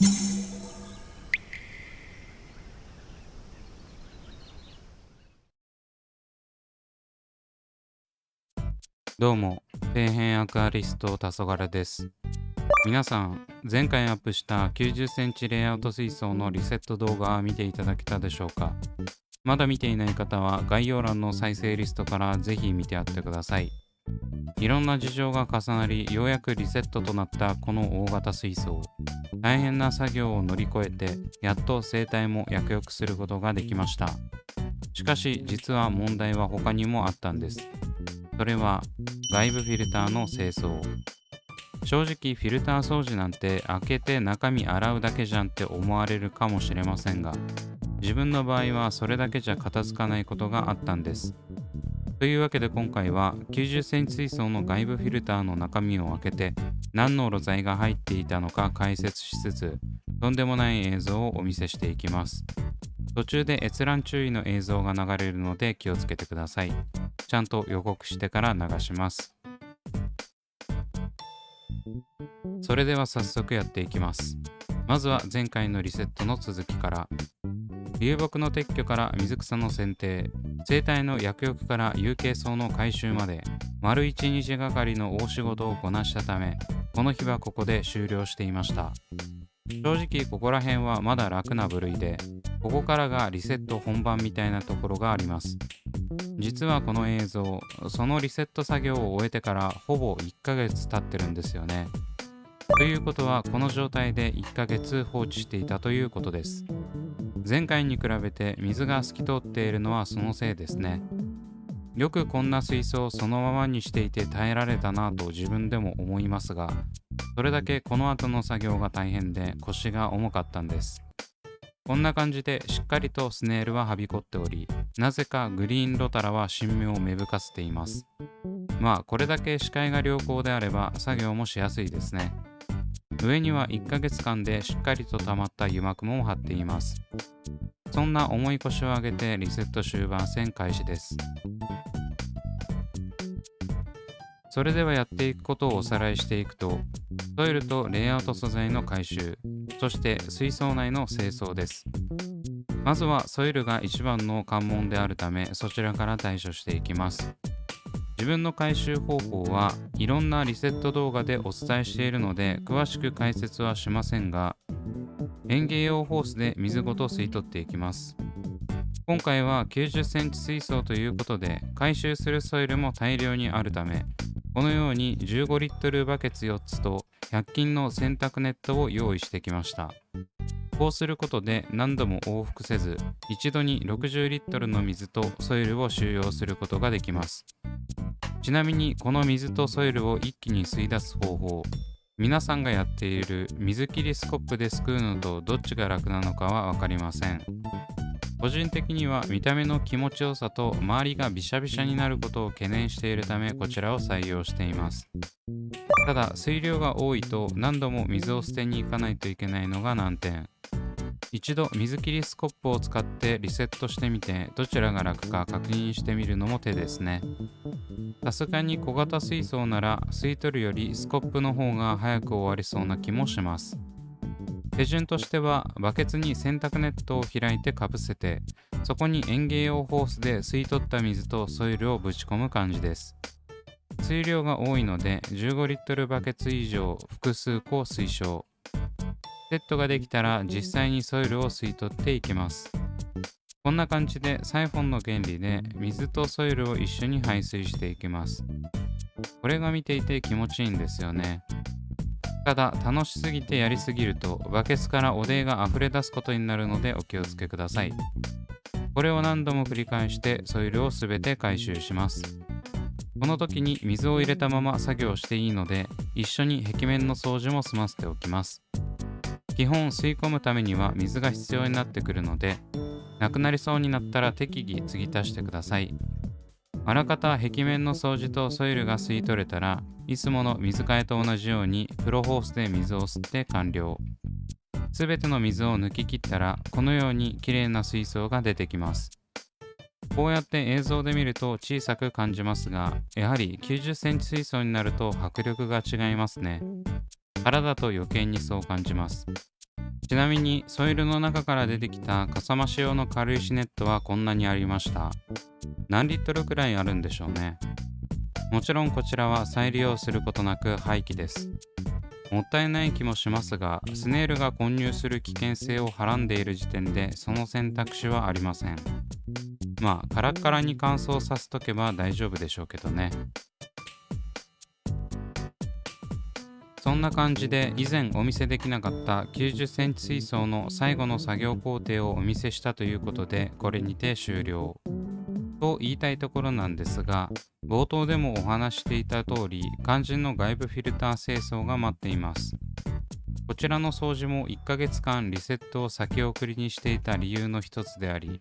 どうも、底辺アクアリスト黄昏です。皆さん、前回アップした90センチレイアウト水槽のリセット動画は見ていただけたでしょうか？まだ見ていない方は概要欄の再生リストからぜひ見てやってください。いろんな事情が重なり、ようやくリセットとなったこの大型水槽。大変な作業を乗り越えて、やっと生態も躍躍することができました。しかし、実は問題は他にもあったんです。それは外部フィルターの清掃。正直フィルター掃除なんて開けて中身洗うだけじゃんって思われるかもしれませんが、自分の場合はそれだけじゃ片付かないことがあったんです。というわけで今回は90センチ水槽の外部フィルターの中身を開けて何の露材が入っていたのか解説しつつ、とんでもない映像をお見せしていきます。途中で閲覧注意の映像が流れるので気をつけてください。ちゃんと予告してから流します。それでは早速やっていきます。まずは前回のリセットの続きから。流木の撤去から水草の剪定、生態の薬浴から有形層の回収まで、丸1日がかりの大仕事をこなしたため、この日はここで終了していました。正直ここら辺はまだ楽な部類で、ここからがリセット本番みたいなところがあります。実はこの映像、そのリセット作業を終えてからほぼ1ヶ月経ってるんですよね。ということはこの状態で1ヶ月放置していたということです。前回に比べて水が透き通っているのはそのせいですね。よくこんな水槽をそのままにしていて耐えられたなぁと自分でも思いますが、それだけこの後の作業が大変で腰が重かったんです。こんな感じでしっかりとスネールははびこっており、なぜかグリーンロタラは新芽を芽吹かせています。まあこれだけ視界が良好であれば作業もしやすいですね。上には1ヶ月間でしっかりと溜まった油膜も張っています。そんな重い腰を上げてリセット終盤戦開始です。それではやっていくことをおさらいしていくと、ソイルとレイアウト素材の回収、そして水槽内の清掃です。まずはソイルが一番の関門であるため、そちらから対処していきます。自分の回収方法はいろんなリセット動画でお伝えしているので詳しく解説はしませんが、園芸用ホースで水ごと吸い取っていきます。今回は90センチ水槽ということで回収するソイルも大量にあるため、このように15リットルバケツ4つと100均の洗濯ネットを用意してきました。こうすることで何度も往復せず、一度に60リットルの水とソイルを収容することができます。ちなみにこの水とソイルを一気に吸い出す方法、皆さんがやっている水切りスコップですくうのとどっちが楽なのかは分かりません。個人的には見た目の気持ちよさと周りがびしゃびしゃになることを懸念しているためこちらを採用しています。ただ水量が多いと何度も水を捨てに行かないといけないのが難点。一度水切りスコップを使ってリセットしてみてどちらが楽か確認してみるのも手ですね。さすがに小型水槽なら吸い取るよりスコップの方が早く終わりそうな気もします。手順としてはバケツに洗濯ネットを開いてかぶせて、そこに園芸用ホースで吸い取った水とソイルをぶち込む感じです。水量が多いので15リットルバケツ以上複数個推奨。セットができたら実際にソイルを吸い取っていきます。こんな感じでサイフォンの原理で水とソイルを一緒に排水していきます。これが見ていて気持ちいいんですよね。ただ楽しすぎてやりすぎるとバケツから汚泥が溢れ出すことになるのでお気をつけください。これを何度も繰り返してソイルをすべて回収します。この時に水を入れたまま作業していいので一緒に壁面の掃除も済ませておきます。基本吸い込むためには水が必要になってくるので、なくなりそうになったら適宜継ぎ足してください。あらかた壁面の掃除とソイルが吸い取れたら、いつもの水替えと同じようにプロホースで水を吸って完了。すべての水を抜き切ったら、このように綺麗な水槽が出てきます。こうやって映像で見ると小さく感じますが、やはり90センチ水槽になると迫力が違いますね。体と余計にそう感じます。ちなみにソイルの中から出てきたかさ増し用の軽石ネットはこんなにありました。何リットルくらいあるんでしょうね。もちろんこちらは再利用することなく廃棄です。もったいない気もしますが、スネールが混入する危険性をはらんでいる時点でその選択肢はありません。まあカラッカラに乾燥させとけば大丈夫でしょうけどね。そんな感じで以前お見せできなかった90センチ水槽の最後の作業工程をお見せしたということで、これにて終了と言いたいところなんですが、冒頭でもお話していた通り、肝心の外部フィルター清掃が待っています。こちらの掃除も1ヶ月間リセットを先送りにしていた理由の一つであり、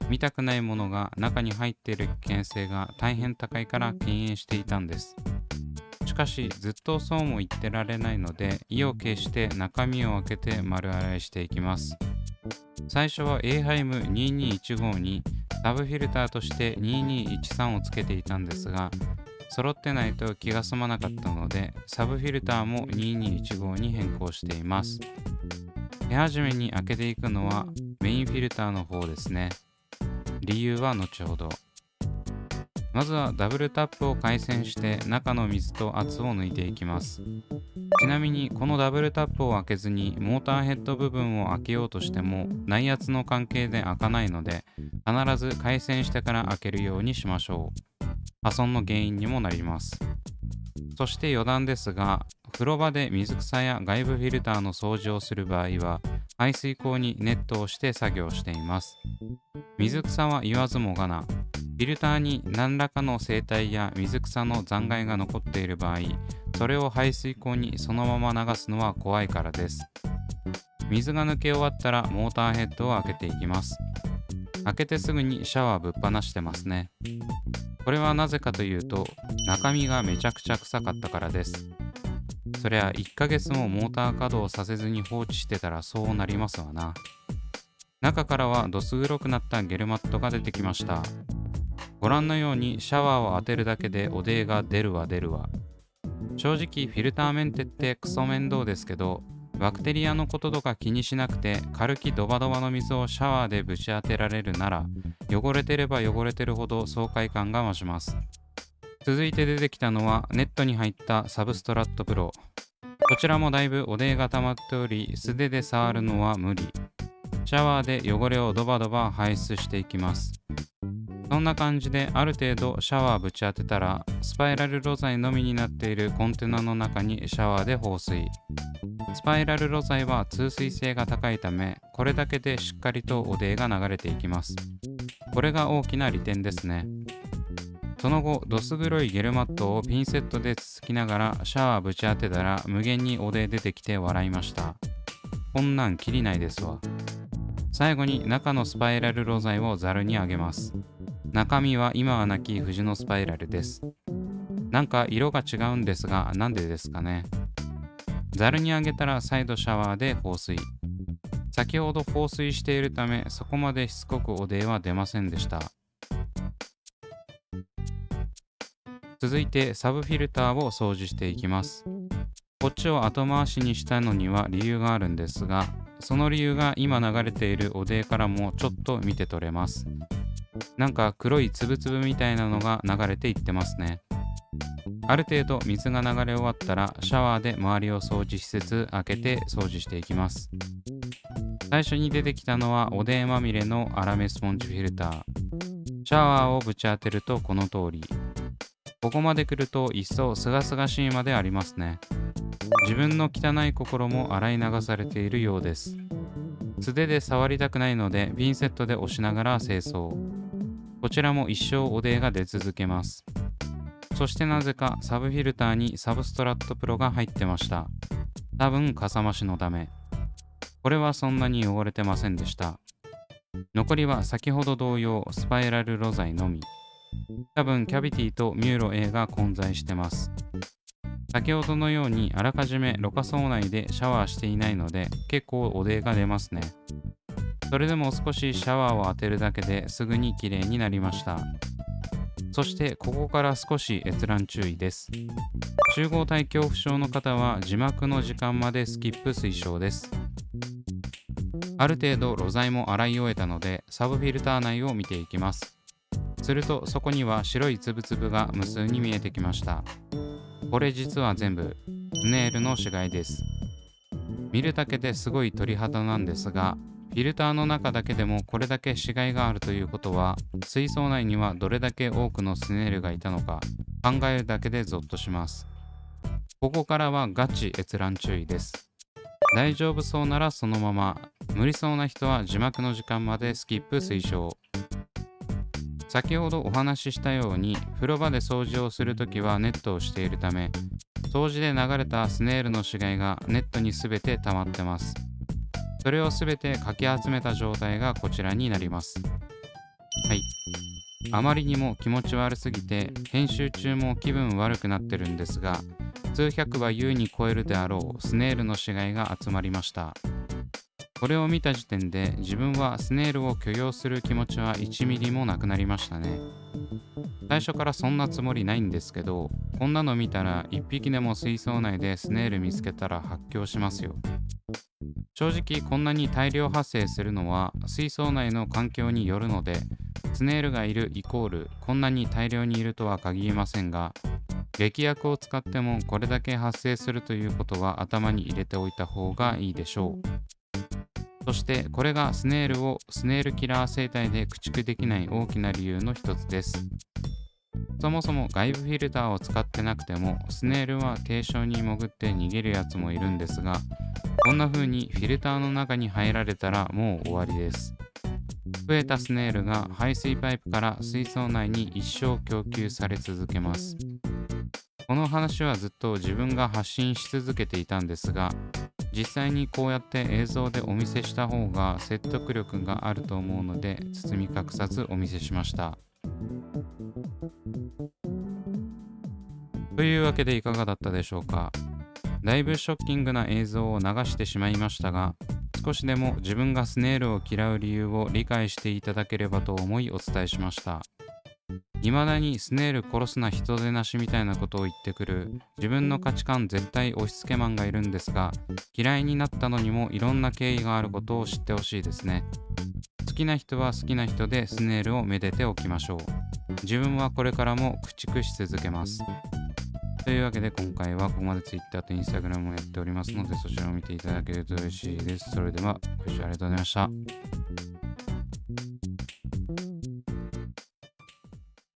見たくないものが中に入っている危険性が大変高いから敬遠していたんです。しかしずっとそうも言ってられないので、意を決して中身を開けて丸洗いしていきます。最初は エーハイム2215にサブフィルターとして2213をつけていたんですが、揃ってないと気が済まなかったので、サブフィルターも2215に変更しています。手始めに開けていくのはメインフィルターの方ですね。理由は後ほど。まずはダブルタップを回旋して中の水と圧を抜いていきます。ちなみにこのダブルタップを開けずにモーターヘッド部分を開けようとしても内圧の関係で開かないので、必ず回旋してから開けるようにしましょう。破損の原因にもなります。そして余談ですが、風呂場で水草や外部フィルターの掃除をする場合は排水口にネットをして作業しています。水草は言わずもがな、フィルターに何らかの生態や水草の残骸が残っている場合、それを排水口にそのまま流すのは怖いからです。水が抜け終わったらモーターヘッドを開けていきます。開けてすぐにシャワーぶっ放してますね。これはなぜかというと、中身がめちゃくちゃ臭かったからです。そりゃ1ヶ月もモーター稼働させずに放置してたらそうなりますわな。中からはどす黒くなったゲルマットが出てきました。ご覧のようにシャワーを当てるだけでおでが出るわ。正直フィルターメンテってクソ面倒ですけど、バクテリアのこととか気にしなくて軽きドバドバの水をシャワーでぶち当てられるなら、汚れてれば汚れてるほど爽快感が増します。続いて出てきたのはネットに入ったサブストラットプロ。こちらもだいぶおでが溜まっており、素手で触るのは無理。シャワーで汚れをドバドバ排出していきます。そんな感じである程度シャワーぶち当てたら、スパイラル露材のみになっているコンテナの中にシャワーで放水。スパイラル露材は通水性が高いため、これだけでしっかりとおでが流れていきます。これが大きな利点ですね。その後、どす黒いゲルマットをピンセットでつつきながらシャワーぶち当てたら無限におで出てきて笑いました。こんなんきりないですわ。最後に中のスパイラル露材をザルにあげます。中身は今はなき藤のスパイラルです。なんか色が違うんですが、なんでですかね。ザルにあげたら再度シャワーで放水。先ほど放水しているため、そこまでしつこくおでは出ませんでした。続いてサブフィルターを掃除していきます。こっちを後回しにしたのには理由があるんですが、その理由が今流れているおでからもちょっと見て取れます。なんか黒いつぶつぶみたいなのが流れていってますね。ある程度水が流れ終わったらシャワーで周りを掃除しつつ開けて掃除していきます。最初に出てきたのはおでまみれの粗めスポンジフィルター。シャワーをぶち当てるとこの通り。ここまで来ると一層すがすがしいまでありますね。自分の汚い心も洗い流されているようです。素手で触りたくないのでピンセットで押しながら清掃。こちらも一生おでが出続けます。そしてなぜかサブフィルターにサブストラットプロが入ってました。多分かさ増しのため。これはそんなに汚れてませんでした。残りは先ほど同様スパイラル露材のみ。多分キャビティとミューロ A が混在してます。先ほどのようにあらかじめろ過槽内でシャワーしていないので結構おでが出ますね。それでも少しシャワーを当てるだけですぐにきれいになりました。そしてここから少し閲覧注意です。集合体恐怖症の方は字幕の時間までスキップ推奨です。ある程度露材も洗い終えたので、サブフィルター内を見ていきます。するとそこには白いつぶつぶが無数に見えてきました。これ実は全部スネールの死骸です。見るだけですごい鳥肌なんですが、フィルターの中だけでもこれだけ死骸があるということは、水槽内にはどれだけ多くのスネールがいたのか考えるだけでゾッとします。ここからはガチ閲覧注意です。大丈夫そうならそのまま、無理そうな人は字幕の時間までスキップ推奨。先ほどお話ししたように、風呂場で掃除をするときはネットをしているため、掃除で流れたスネールの死骸がネットにすべて溜まってます。それをすべてかき集めた状態がこちらになります。はい。あまりにも気持ち悪すぎて、編集中も気分悪くなってるんですが、数百は優に超えるであろうスネールの死骸が集まりました。これを見た時点で自分はスネールを許容する気持ちは1ミリもなくなりましたね。最初からそんなつもりないんですけど、こんなの見たら1匹でも水槽内でスネール見つけたら発狂しますよ。正直こんなに大量発生するのは水槽内の環境によるので、スネールがいるイコールこんなに大量にいるとは限りませんが、劇薬を使ってもこれだけ発生するということは頭に入れておいた方がいいでしょう。そしてこれがスネールをスネールキラー生態で駆逐できない大きな理由の一つです。そもそも外部フィルターを使ってなくてもスネールは低床に潜って逃げるやつもいるんですが、こんな風にフィルターの中に入られたらもう終わりです。増えたスネールが排水パイプから水槽内に一生供給され続けます。この話はずっと自分が発信し続けていたんですが、実際にこうやって映像でお見せした方が説得力があると思うので、包み隠さずお見せしました。というわけでいかがだったでしょうか。だいぶショッキングな映像を流してしまいましたが、少しでも自分がスネールを嫌う理由を理解していただければと思いお伝えしました。未だにスネール殺すな人手なしみたいなことを言ってくる自分の価値観絶対押し付けマンがいるんですが、嫌いになったのにもいろんな経緯があることを知ってほしいですね。好きな人は好きな人でスネールをめでておきましょう。自分はこれからも駆逐し続けます。というわけで今回はここまで Twitter と Instagram をやっておりますので、そちらを見ていただけると嬉しいです。それではご視聴ありがとうございました。